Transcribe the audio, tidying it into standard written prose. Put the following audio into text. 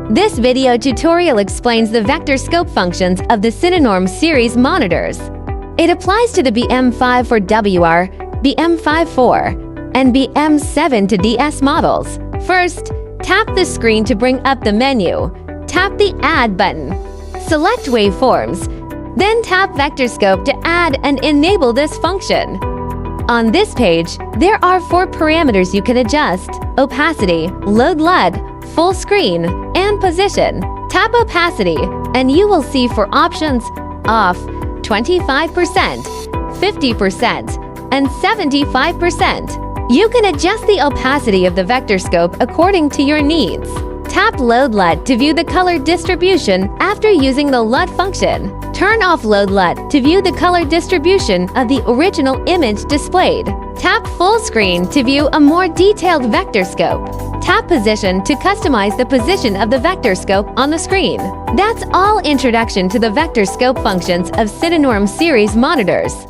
This video tutorial explains the Vectorscope functions of the CINENORM series monitors. It applies to the BM5-4WR, BM5-4, and BM7-DS models. First, tap the screen to bring up the menu. Tap the Add button. Select Waveforms. Then tap Vectorscope to add and enable this function. On this page, there are 4 parameters you can adjust: opacity, load LUT, full screen, and position. Tap opacity, and you will see 4 options: off, 25%, 50%, and 75%. You can adjust the opacity of the Vectorscope according to your needs. Tap Load LUT to view the color distribution after using the LUT function. Turn off Load LUT to view the color distribution of the original image displayed. Tap Full Screen to view a more detailed Vectorscope. Tap Position to customize the position of the Vectorscope on the screen. That's all introduction to the Vectorscope functions of CINENORM series monitors.